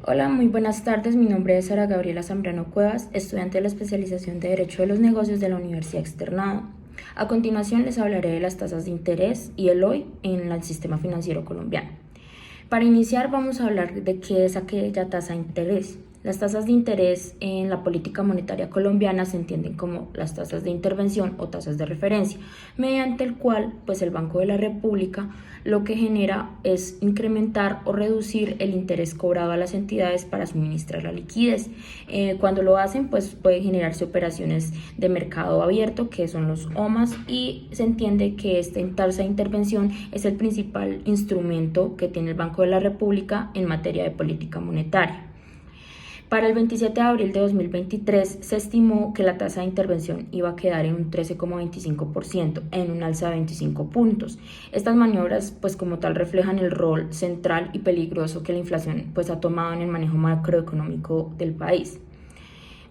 Hola, muy buenas tardes. Mi nombre es Sara Gabriela Zambrano Cuevas, estudiante de la especialización de Derecho de los Negocios de la Universidad Externado. A continuación les hablaré de las tasas de interés y el hoy en el sistema financiero colombiano. Para iniciar vamos a hablar de qué es aquella tasa de interés. Las tasas de interés en la política monetaria colombiana se entienden como las tasas de intervención o tasas de referencia, mediante el cual el Banco de la República lo que genera es incrementar o reducir el interés cobrado a las entidades para suministrar la liquidez. Cuando lo hacen, puede generarse operaciones de mercado abierto, que son los OMAS, y se entiende que esta tasa de intervención es el principal instrumento que tiene el Banco de la República en materia de política monetaria. Para el 27 de abril de 2023 se estimó que la tasa de intervención iba a quedar en un 13,25%, en un alza de 25 puntos. Estas maniobras como tal reflejan el rol central y peligroso que la inflación ha tomado en el manejo macroeconómico del país.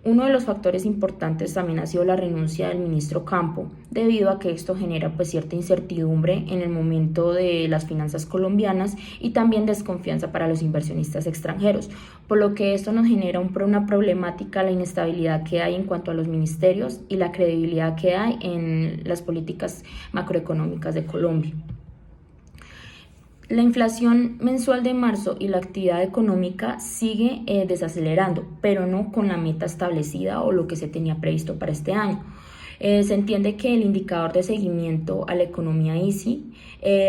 Uno de los factores importantes también ha sido la renuncia del ministro Campo, debido a que esto genera cierta incertidumbre en el momento de las finanzas colombianas y también desconfianza para los inversionistas extranjeros, por lo que esto nos genera una problemática, la inestabilidad que hay en cuanto a los ministerios y la credibilidad que hay en las políticas macroeconómicas de Colombia. La inflación mensual de marzo y la actividad económica sigue desacelerando, pero no con la meta establecida o lo que se tenía previsto para este año. Se entiende que el indicador de seguimiento a la economía ISI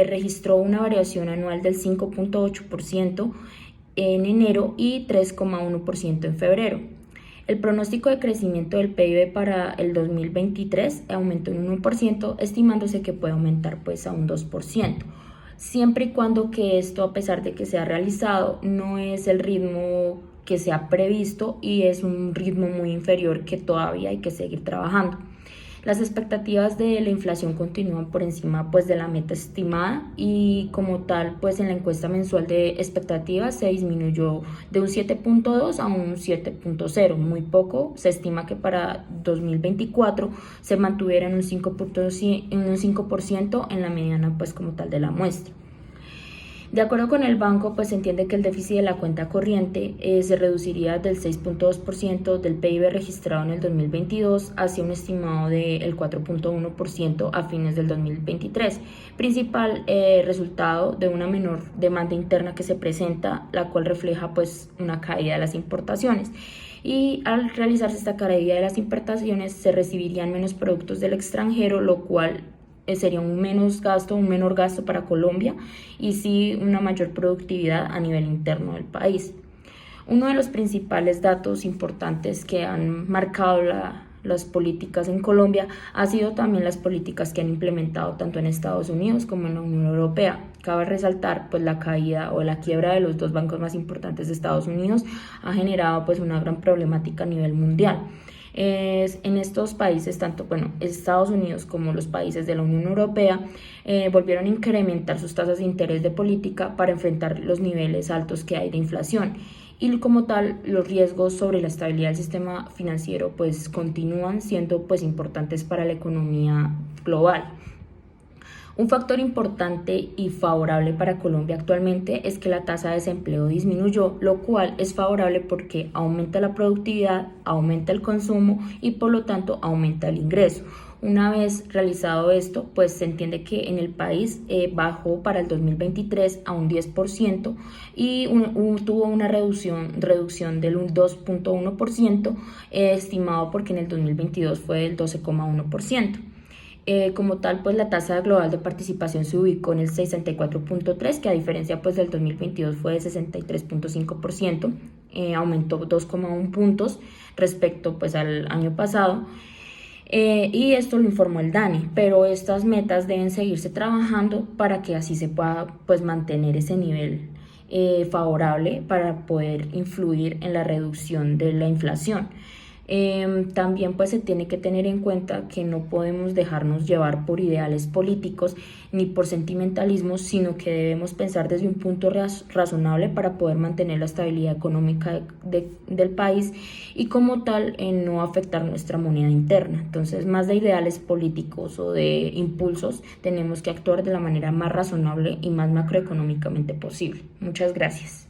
registró una variación anual del 5,8% en enero y 3,1% en febrero. El pronóstico de crecimiento del PIB para el 2023 aumentó en un 1%, estimándose que puede aumentar a un 2%. Siempre y cuando que esto, a pesar de que se ha realizado, no es el ritmo que se ha previsto y es un ritmo muy inferior que todavía hay que seguir trabajando. Las expectativas de la inflación continúan por encima de la meta estimada y como tal en la encuesta mensual de expectativas se disminuyó de un 7,2 a un 7,0, muy poco. Se estima que para 2024 se mantuviera en un 5% en la mediana como tal de la muestra. De acuerdo con el banco, se entiende que el déficit de la cuenta corriente se reduciría del 6,2% del PIB registrado en el 2022 hacia un estimado del 4,1% a fines del 2023, principal resultado de una menor demanda interna que se presenta, la cual refleja una caída de las importaciones. Y al realizarse esta caída de las importaciones se recibirían menos productos del extranjero, lo cual sería un menor gasto para Colombia y sí una mayor productividad a nivel interno del país. Uno de los principales datos importantes que han marcado las políticas en Colombia ha sido también las políticas que han implementado tanto en Estados Unidos como en la Unión Europea. Cabe resaltar la caída o la quiebra de los dos bancos más importantes de Estados Unidos ha generado una gran problemática a nivel mundial. En estos países, tanto Estados Unidos como los países de la Unión Europea, volvieron a incrementar sus tasas de interés de política para enfrentar los niveles altos que hay de inflación. Y como tal, los riesgos sobre la estabilidad del sistema financiero continúan siendo importantes para la economía global. Un factor importante y favorable para Colombia actualmente es que la tasa de desempleo disminuyó, lo cual es favorable porque aumenta la productividad, aumenta el consumo y por lo tanto aumenta el ingreso. Una vez realizado esto, se entiende que en el país bajó para el 2023 a un 10% y tuvo una reducción del 2,1%, estimado porque en el 2022 fue del 12,1%. Como tal, la tasa global de participación se ubicó en el 64,3%, que a diferencia del 2022 fue de 63,5%, aumentó 2,1 puntos respecto al año pasado. Y esto lo informó el DANE, pero estas metas deben seguirse trabajando para que así se pueda mantener ese nivel favorable para poder influir en la reducción de la inflación. También se tiene que tener en cuenta que no podemos dejarnos llevar por ideales políticos ni por sentimentalismos, sino que debemos pensar desde un punto razonable para poder mantener la estabilidad económica del país y como tal no afectar nuestra moneda interna. Entonces, más de ideales políticos o de impulsos, tenemos que actuar de la manera más razonable y más macroeconómicamente posible. Muchas gracias.